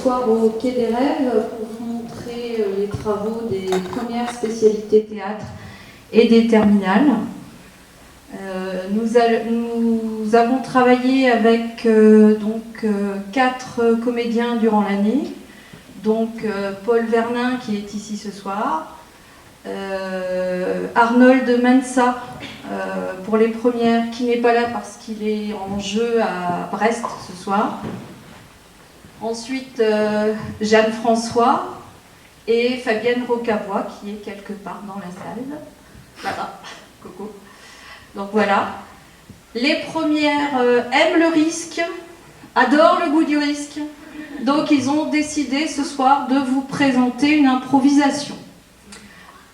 soir au Quai des Rêves pour vous montrer les travaux des premières spécialités théâtre et des terminales. Nous avons travaillé avec 4 comédiens durant l'année. Donc Paul Vernin qui est ici ce soir, Arnold Mensa pour les premières, qui n'est pas là parce qu'il est en jeu à Brest ce soir. Ensuite Jeanne-François et Fabienne Rocavois qui est quelque part dans la salle. Voilà, coucou. Donc voilà. Les premières aiment le risque, adorent le goût du risque. Donc ils ont décidé ce soir de vous présenter une improvisation.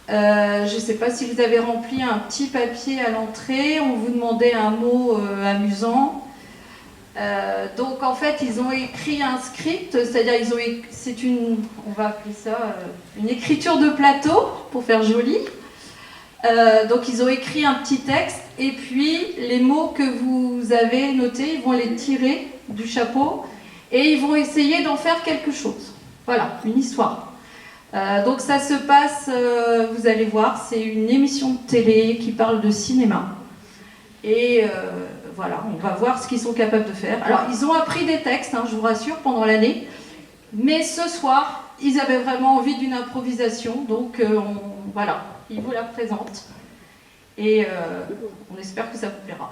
Je ne sais pas si vous avez rempli un petit papier à l'entrée, on vous demandait un mot amusant. Donc en fait ils ont écrit un script, c'est-à-dire on va appeler ça une écriture de plateau pour faire joli. Donc ils ont écrit un petit texte et puis les mots que vous avez notés, ils vont les tirer du chapeau et ils vont essayer d'en faire quelque chose. Voilà, une histoire. Donc ça se passe, vous allez voir, c'est une émission de télé qui parle de cinéma. Et voilà, on va voir ce qu'ils sont capables de faire. Alors ils ont appris des textes, je vous rassure, pendant l'année. Mais ce soir, ils avaient vraiment envie d'une improvisation. Donc voilà, ils vous la présentent. Et on espère que ça vous plaira.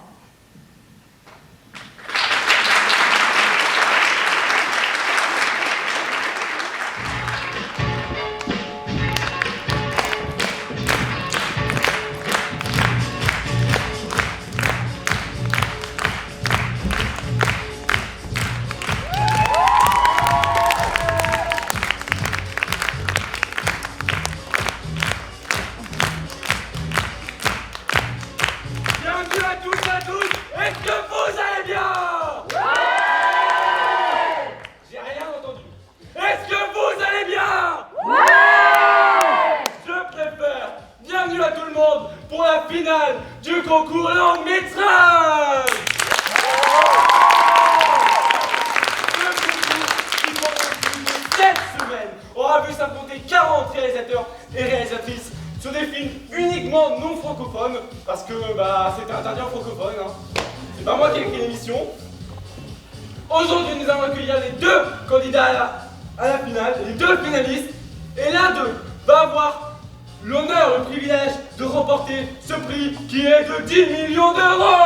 Aujourd'hui, nous allons accueillir les 2 candidats à la finale, les 2 finalistes. Et l'un d'eux va avoir l'honneur, le privilège de remporter ce prix qui est de 10 millions d'euros.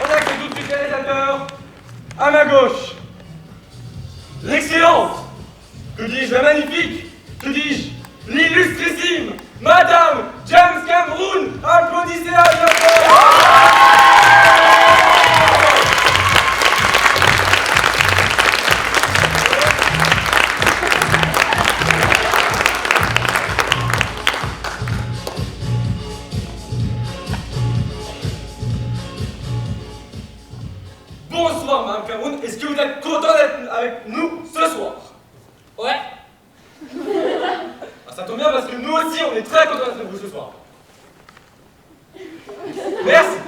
On accueille tout de suite les réalisateurs. À ma gauche, l'excellente, que dis-je, la magnifique, que dis-je, l'illustrissime Madame James Cameron, applaudissez-la bien fort. Bonsoir Madame Cameron, est-ce que vous êtes content d'être avec nous ce soir? Ouais. Ça tombe bien parce que nous aussi on est très contents d'être avec vous ce soir. Merci.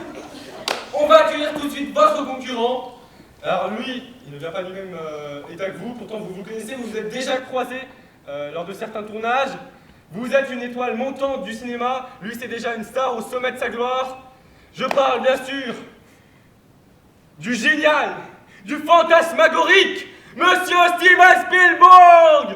On va accueillir tout de suite votre concurrent. Alors lui, il ne vient pas lui-même être avec vous, pourtant vous vous connaissez, vous vous êtes déjà croisés lors de certains tournages. Vous êtes une étoile montante du cinéma, lui c'est déjà une star au sommet de sa gloire. Je parle bien sûr du génial, du fantasmagorique, Monsieur Steven Spielberg.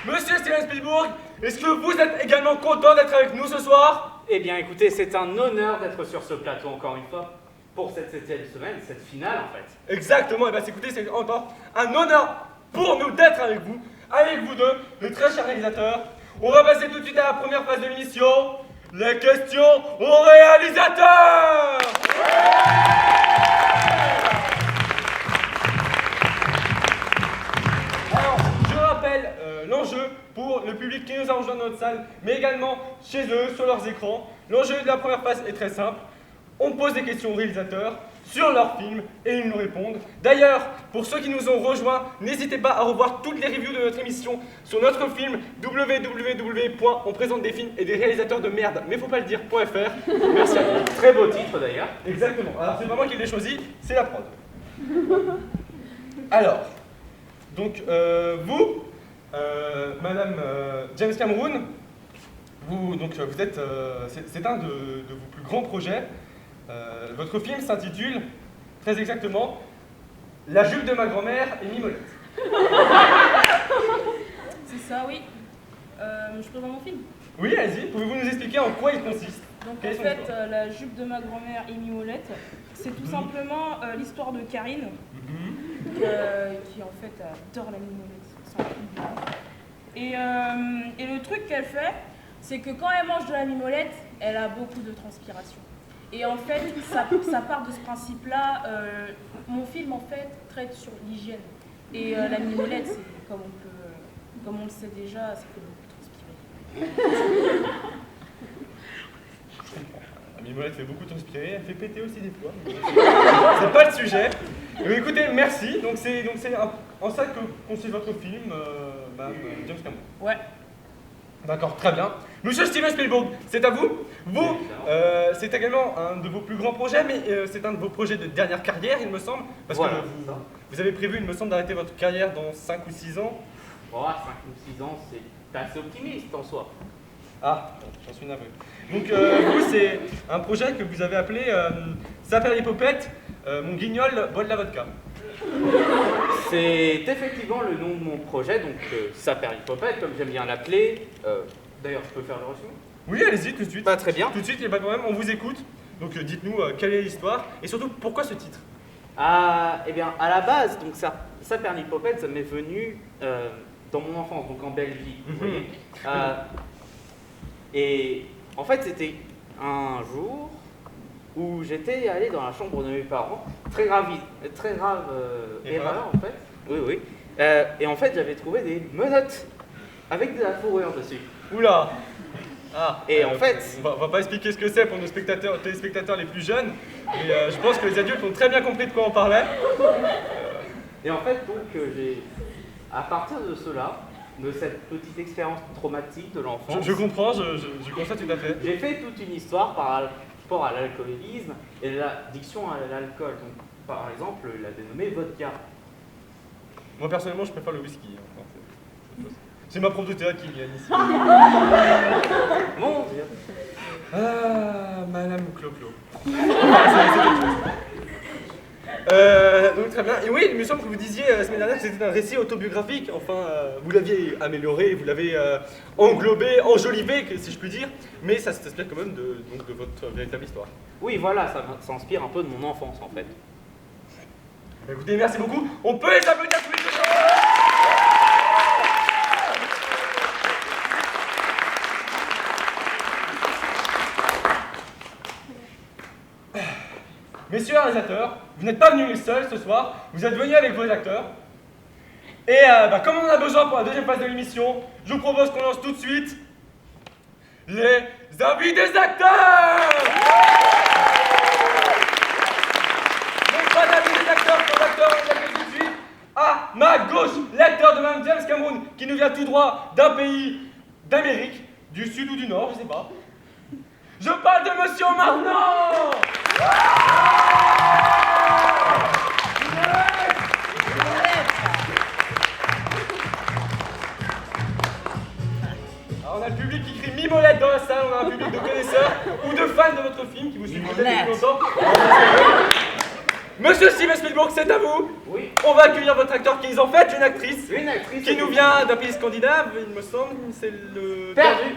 Monsieur Steven Spielberg, est-ce que vous êtes également content d'être avec nous ce soir? Eh bien écoutez, c'est un honneur d'être sur ce plateau encore une fois, pour cette 7e semaine, cette finale en fait. Exactement, et bien écoutez, c'est encore un honneur pour nous d'être avec vous deux, les très chers réalisateurs. On va passer tout de suite à la première phase de l'émission, les questions aux réalisateurs. Alors, je rappelle l'enjeu pour le public qui nous a rejoint dans notre salle, mais également chez eux, sur leurs écrans. L'enjeu de la première phase est très simple. On pose des questions aux réalisateurs sur leur film et ils nous répondent. D'ailleurs, pour ceux qui nous ont rejoints, n'hésitez pas à revoir toutes les reviews de notre émission sur notre film www.onprésentedesfilms et des réalisateurs de merde, mais faut pas le dire.fr. Merci à vous. Très beau titre d'ailleurs. Exactement. Alors c'est pas moi qui l'ai choisi, c'est la prod. Alors, donc vous, Madame James Cameron, vous êtes, c'est un de vos plus grands projets. Votre film s'intitule très exactement La jupe de ma grand-mère et Mimolette. C'est ça, oui. Je présente mon film. Oui, allez-y. Pouvez-vous nous expliquer en quoi il consiste? Donc Quelle est en son fait, histoire la jupe de ma grand-mère et Mimolette, c'est tout simplement l'histoire de Karine, qui en fait adore la Mimolette. sans Et le truc qu'elle fait, c'est que quand elle mange de la Mimolette, elle a beaucoup de transpiration. Et en fait, ça part de ce principe-là. Mon film, en fait, traite sur l'hygiène. Et la Mimolette, c'est comme on le sait déjà, ça fait beaucoup transpirer. La Mimolette fait beaucoup transpirer, elle fait péter aussi des fois. C'est pas le sujet. Mais écoutez, merci. Donc c'est en ça que consiste votre film, Madame James Cameron. Ouais. D'accord, très bien. Monsieur Steven Spielberg, c'est à vous. Vous, c'est également un de vos plus grands projets, mais c'est un de vos projets de dernière carrière, il me semble. Parce Voilà, que vous avez prévu, il me semble, d'arrêter votre carrière dans 5 ou 6 ans. Oh, 5 ou 6 ans, c'est assez optimiste en soi. Ah, j'en suis navré. Donc vous, c'est un projet que vous avez appelé Saperlipopette, mon guignol boit de la vodka. C'est effectivement le nom de mon projet, donc Saperlipopette, comme j'aime bien l'appeler. D'ailleurs, je peux faire le résumé? Oui, allez-y, tout de suite. Pas très bien. Tout de suite, il n'y a pas de problème, on vous écoute. Donc dites-nous quelle est l'histoire et surtout pourquoi ce titre. Eh bien, à la base, donc Saperlipopette, ça m'est venu dans mon enfance, donc en Belgique. Vous voyez. Et en fait, c'était un jour où j'étais allé dans la chambre de mes parents, très grave erreur en fait. Oui, oui. Et en fait, j'avais trouvé des menottes avec de la fourrure dessus. Oula. Ah, Et en fait... On va pas expliquer ce que c'est pour nos téléspectateurs les plus jeunes, mais je pense que les adultes ont très bien compris de quoi on parlait. Et en fait, donc, à partir de cela, de cette petite expérience traumatique de l'enfance... Je comprends, je constate tout à fait. J'ai fait toute une histoire par rapport à l'alcoolisme et l'addiction à l'alcool. Donc, par exemple, il a dénommé vodka. Moi, personnellement, je préfère le whisky. C'est ma prof de théâtre qui vient ici. Mon Dieu. Ah, Madame Clo-Clo. Donc très bien. Et oui, il me semble que vous disiez la semaine dernière que c'était un récit autobiographique. Enfin, vous l'aviez amélioré, vous l'avez englobé, enjolivé, si je puis dire. Mais ça s'inspire quand même de votre véritable histoire. Oui, voilà, ça s'inspire un peu de mon enfance en fait. Écoutez, merci beaucoup. On peut les applaudir tous les deux. Messieurs les réalisateurs, vous n'êtes pas venus seuls ce soir, vous êtes venus avec vos acteurs. Et comme on en a besoin pour la deuxième phase de l'émission, je vous propose qu'on lance tout de suite les avis des acteurs. Donc pas d'avis des acteurs, pour l'acteur, on l'accueille tout de suite. À ma gauche, l'acteur de Mme James Cameron, qui nous vient tout droit d'un pays d'Amérique, du sud ou du nord, je sais pas. Je parle de Monsieur Marnand. Alors on a le public qui crie Mimolette dans la salle, on a un public de connaisseurs ou de fans de votre film qui vous suivent peut-être depuis longtemps. Monsieur Steven Spielberg, c'est à vous. Oui. On va accueillir votre acteur qui est en fait une actrice. Une actrice qui nous vient d'un pays scandinave, il me semble, c'est le... Perdu.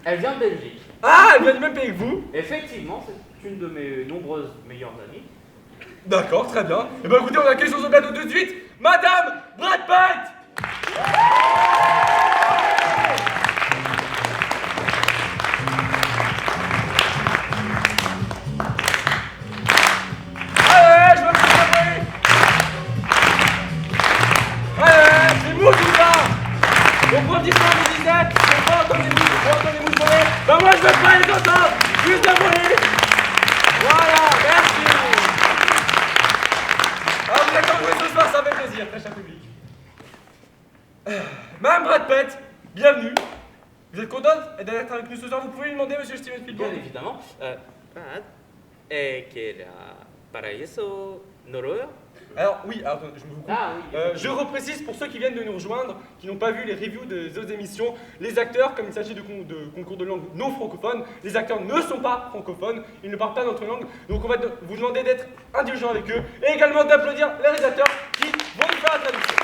Elle vient de Belgique. Ah, elle vient du même pays que vous. Effectivement, c'est une de mes nombreuses meilleures amies. D'accord, très bien. Et ben écoutez, on accueille sur ce plateau tout de suite Madame Brad Pitt. Allez, je veux plus de bruit. Allez, c'est mou tout ça. Mon professeur me disait, entendez-vous voler? Bah moi je veux pas les entendre, juste la voler. Voilà, merci. Alors vous êtes envoyés ce soir, ça fait plaisir, très cher public. Madame Brad Pitt, bienvenue. Vous êtes contente d'être avec nous ce soir? Vous pouvez lui demander, monsieur Steven Spielberg? Bien évidemment. Brad, quel paraíso noroya? Alors oui, alors, je me vous coupe. Ah oui. Je reprécise pour ceux qui viennent de nous rejoindre, qui n'ont pas vu les reviews des autres émissions, les acteurs, comme il s'agit de concours de langue non francophones, les acteurs ne sont pas francophones, ils ne parlent pas notre langue, donc on va vous demander d'être indulgents avec eux et également d'applaudir les réalisateurs qui vont nous faire la traduction.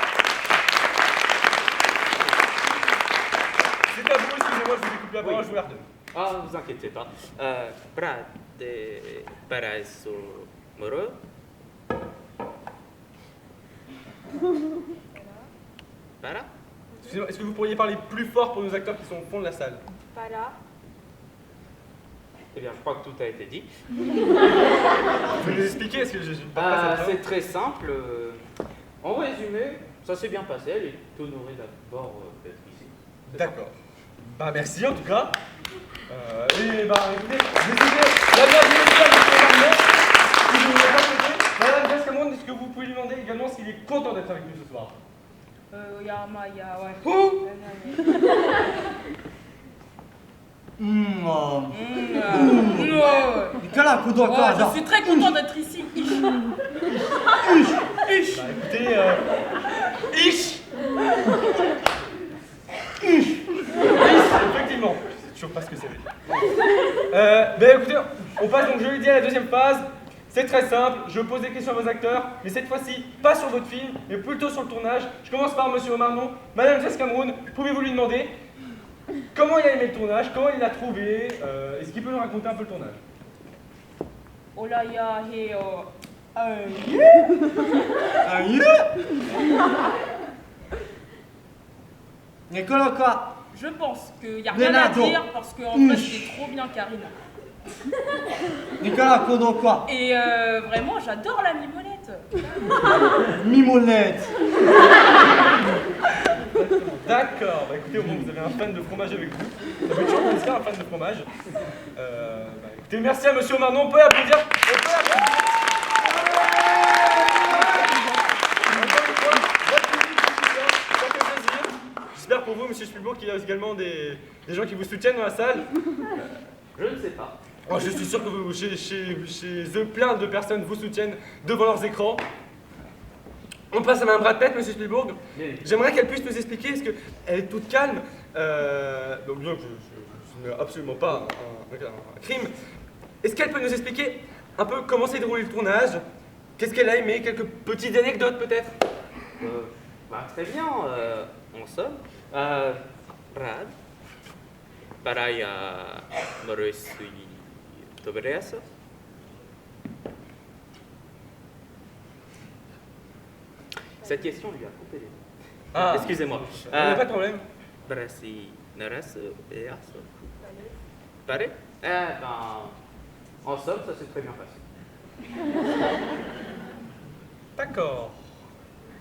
C'est à vous, excusez-moi, je vous ai coupé la parole, je vous la redonne. Ah, ne vous inquiétez pas. Brad, paraíso noroya? Para? Excusez-moi, est-ce que vous pourriez parler plus fort pour nos acteurs qui sont au fond de la salle? Para. Eh bien, je crois que tout a été dit. Vous pouvez nous expliquer? Est-ce que je pas C'est très simple. En résumé, ça s'est bien passé. Elle est honorée d'abord d'être ici. D'accord. Bah merci en tout cas. Et bah écoutez, décidez la bienvenue à M. Marmont. Si je ne l'ai pas souhaité, Madame Jess Cameron, est-ce que vous pouvez lui demander également s'il est content d'être avec nous ce soir? Ouais. Oh Nicolas, couteau, quoi, Je suis très content d'être ici. Bah écoutez, Ish effectivement, je sais toujours pas ce que ça veut dire. Bah écoutez, on passe donc, je l'ai dit, à la deuxième phase. C'est très simple, je pose des questions à vos acteurs, mais cette fois-ci, pas sur votre film, mais plutôt sur le tournage. Je commence par Monsieur Marmont. Madame Jess Cameron, pouvez-vous lui demander comment il a aimé le tournage, comment il l'a trouvé, est-ce qu'il peut nous raconter un peu le tournage? Olaya heo. Nicolas, quoi? Je pense qu'il n'y a rien à dire parce qu'en fait c'est trop bien Karina. Nicolas, couteau, quoi? Et vraiment j'adore la mimolette. Mimolette. D'accord, bah écoutez, au moins vous avez un fan de fromage avec vous. Ça fait toujours plaisir, un fan de fromage. Bah écoutez, merci à Monsieur Marmont, on peut applaudir. On peut applaudir. Encore une fois, votre public, ça fait plaisir. J'espère pour vous, Monsieur Spielberg, qu'il y a également des gens qui vous soutiennent dans la salle. Je ne sais pas. Oh, je suis sûr que chez eux, plein de personnes vous soutiennent devant leurs écrans. On passe à Mme Brad Pitt, Monsieur Spielberg. J'aimerais qu'elle puisse nous expliquer, parce qu'elle est toute calme. Donc, je ne absolument pas un crime. Est-ce qu'elle peut nous expliquer un peu comment s'est déroulé le tournage? Qu'est-ce qu'elle a aimé? Quelques petites anecdotes peut-être? Très bien, en somme. Brad, paraia morosui toberesa. Cette question lui a coupé les mots. Ah, excusez-moi. Pas de problème. Brasi naras et aso. Pareil? En somme, ça s'est très bien passé. D'accord.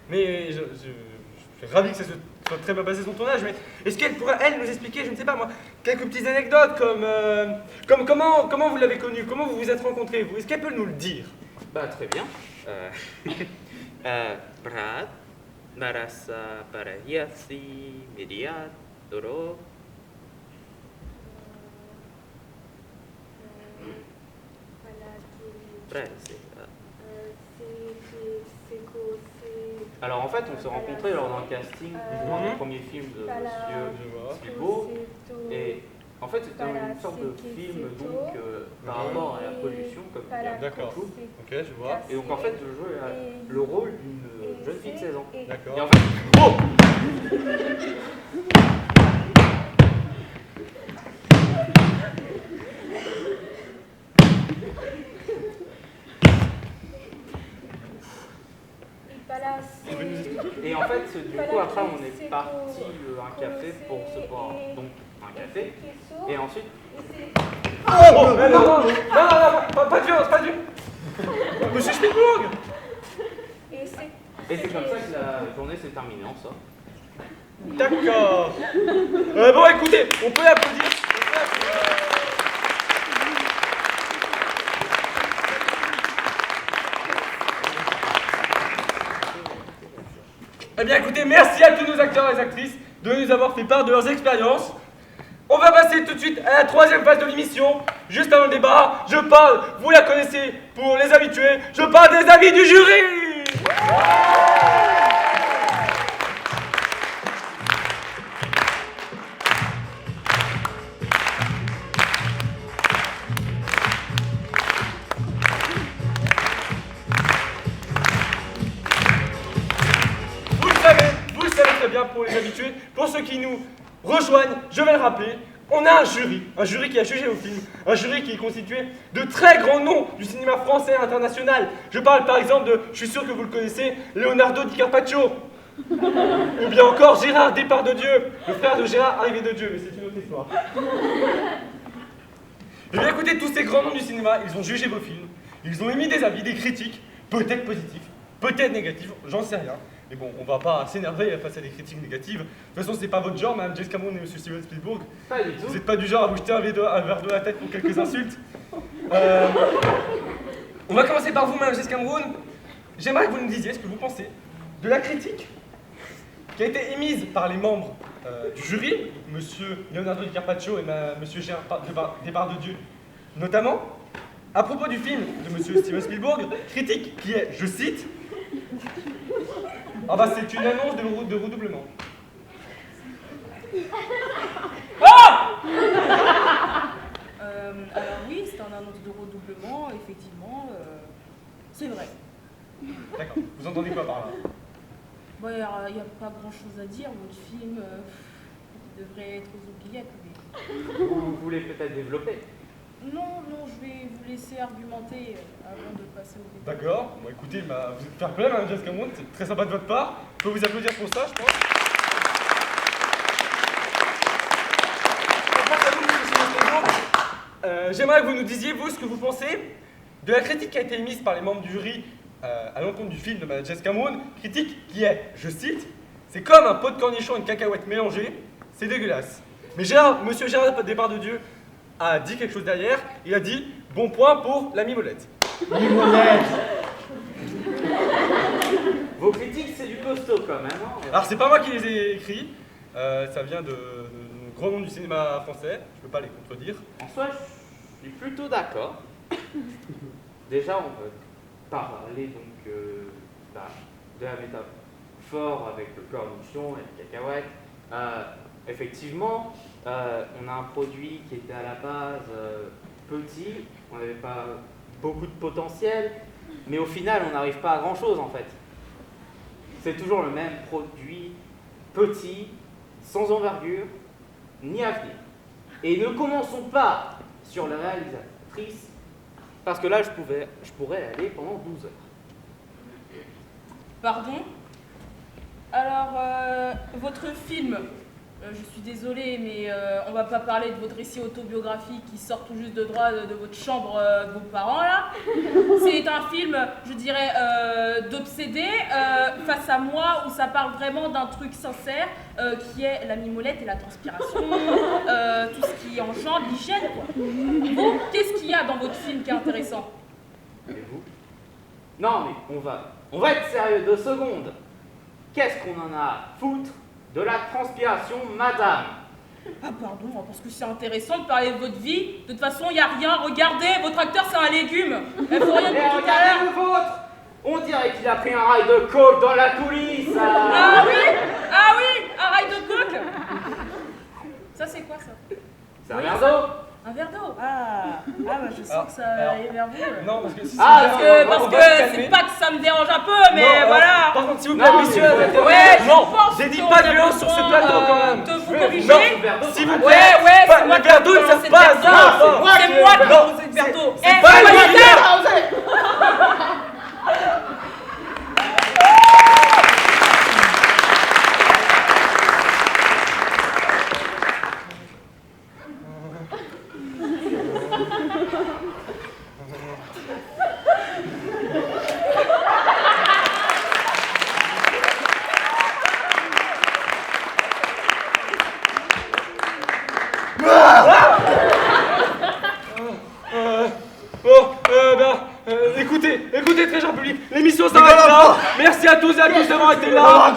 Mais je suis ravi que ça se soit très bien passé son tournage, mais est-ce qu'elle pourrait, elle, nous expliquer, je ne sais pas moi, quelques petites anecdotes comme comment vous l'avez connu, comment vous vous êtes rencontrés, vous? Est-ce qu'elle peut nous le dire? Très bien. Brad, narasa parahiasi, mediat, doro. Alors en fait, on s'est rencontrés lors d'un casting pour un premier film de Monsieur Spielberg. Et en fait, c'était une sorte de film donc par rapport à la pollution, comme il y a D'accord. beaucoup. Ok, je vois. Et donc en fait, je jouais le rôle d'une jeune fille de 16 ans. D'accord. Et en fait, oh! Et en fait, du coup, après, on est parti un café pour se boire donc un café. Et ensuite. Oh, non, pas de violence, pas de violence. Monsieur Spielberg. Et c'est comme ça que la journée s'est terminée en somme. D'accord. Bon, écoutez, on peut l'applaudir. Eh bien, écoutez, merci à tous nos acteurs et les actrices de nous avoir fait part de leurs expériences. On va passer tout de suite à la troisième phase de l'émission. Juste avant le débat, je parle, vous la connaissez pour les habitués, je parle des avis du jury. Vous le savez très bien pour les habitués. Pour ceux qui nous rejoignent, je vais le rappeler. On a un jury qui a jugé vos films, un jury qui est constitué de très grands noms du cinéma français et international. Je parle par exemple de, je suis sûr que vous le connaissez, Leonardo DiCaprio, ou bien encore Gérard Depardieu, le frère de Gérard Arrivé de Dieu, mais c'est une autre histoire. Eh bien écoutez, tous ces grands noms du cinéma, ils ont jugé vos films, ils ont émis des avis, des critiques, peut-être positifs, peut-être négatifs, j'en sais rien. Mais bon, on va pas s'énerver face à des critiques négatives. De toute façon, c'est pas votre genre, Madame James Cameron et Monsieur Steven Spielberg. Pas du tout. Vous n'êtes pas du genre à vous jeter un verre de la tête pour quelques insultes. On va commencer par vous, Madame James Cameron. J'aimerais que vous nous disiez ce que vous pensez de la critique qui a été émise par les membres du jury, Monsieur Leonardo DiCaprio et Monsieur Gérard Depardieu, notamment, à propos du film de Monsieur Steven Spielberg, critique qui est, je cite, ah bah c'est une annonce de redoublement. Alors oui, c'est un annonce de redoublement, effectivement, c'est vrai. D'accord, vous entendez quoi par là? Bon, il n'y a pas grand-chose à dire, votre film devrait être aux oubliettes, mais... Vous voulez peut-être développer? Non, je vais vous laisser argumenter avant de passer au débat. D'accord, bon écoutez, vous êtes fair play, Madame James Cameron, c'est très sympa de votre part. Je peux vous applaudir pour ça, je pense. J'aimerais que vous nous disiez, vous, ce que vous pensez de la critique qui a été émise par les membres du jury à l'encontre du film de Madame James Cameron. Critique qui est, je cite, c'est comme un pot de cornichon et une cacahuète mélangée, c'est dégueulasse. Mais Monsieur Gérard Depardieu a dit quelque chose derrière, il a dit bon point pour la mimolette. Mimolette. Vos critiques, c'est du costaud quand même. Hein. Alors c'est pas moi qui les ai écrits, ça vient de grands noms du cinéma français, je peux pas les contredire. En soi, je suis plutôt d'accord. Déjà, on peut parler donc de la métaphore avec le cornichon et le cacahuète. Effectivement, on a un produit qui était à la base petit, on n'avait pas beaucoup de potentiel, mais au final, on n'arrive pas à grand-chose en fait. C'est toujours le même produit, petit, sans envergure, ni avenir. Et ne commençons pas sur la réalisatrice, parce que là, je pourrais aller pendant 12 heures. Pardon? Alors, votre film, je suis désolée, mais on va pas parler de votre récit autobiographique qui sort tout juste de droit de votre chambre de vos parents, là. C'est un film, je dirais, d'obsédé face à moi, où ça parle vraiment d'un truc sincère, qui est la mimolette et la transpiration, tout ce qui engendre l'hygiène, quoi. Vous, qu'est-ce qu'il y a dans votre film qui est intéressant? Et vous? Non, mais on va être sérieux 2 secondes. Qu'est-ce qu'on en a à foutre de la transpiration, madame? Ah pardon, parce que c'est intéressant de parler de votre vie. De toute façon, il n'y a rien. Regardez, votre acteur, c'est un légume. Il faut rien Et de regardez le vôtre! On dirait qu'il a pris un rail de coke dans la coulisse. Ah oui, un rail de coke. Ça, c'est quoi, ça? C'est un verre d'eau. Un verre d'eau. Bah je sens que ça est vers vous. Non, parce que si Parce c'est que on va se calmer. c'est pas que ça me dérange un peu, mais Non, voilà. Par contre, s'il vous plaît, Non, messieurs, mais Ouais, je non, pense j'ai dit qu'on pas de a violence sur ce besoin, plateau quand même. de vous Non, corriger. s'il vous plaît. Ouais, Pas- c'est moi le qui verre d'eau, ai il sert commencé pas à le ça. verre d'eau. enfin. C'est moi qui ai Non, commencé le verre d'eau. c'est Eh, pas c'est le moi verre. qui ai- tous et à tous d'avoir été là.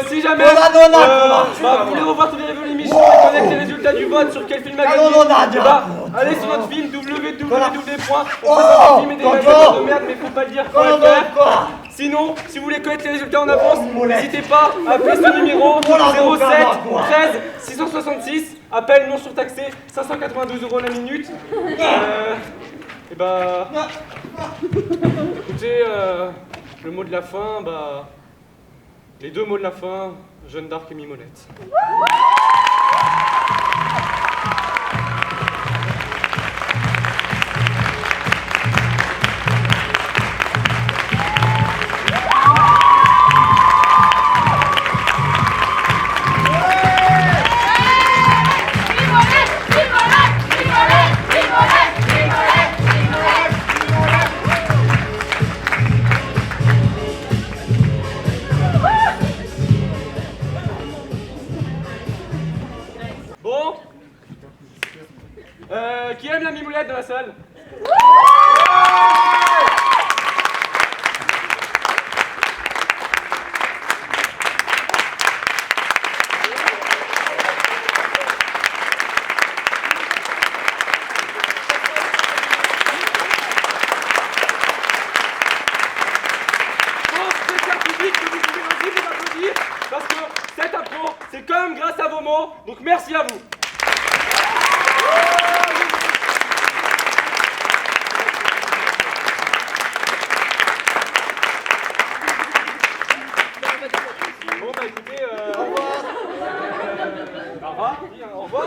Si jamais vous voulez revoir toutes les reviews de l'émission et connaître les résultats du vote sur quel film a gagné, allez sur notre film www.onpassafilm et des de merde mais faut pas le dire.fr. Sinon, si vous voulez connaître les résultats en avance, n'hésitez pas à appeler ce numéro 07 13 666, appel non surtaxé, 592 € la minute. Et bah, écoutez, le mot de la fin, bah, les deux mots de la fin, Jeanne d'Arc et Mimolette. Bon, qui aime la mimoulette dans la salle? Parce que cette impro, c'est quand même grâce à vos mots, donc merci à vous. Bon bah écoutez, au revoir. Au revoir. Au revoir.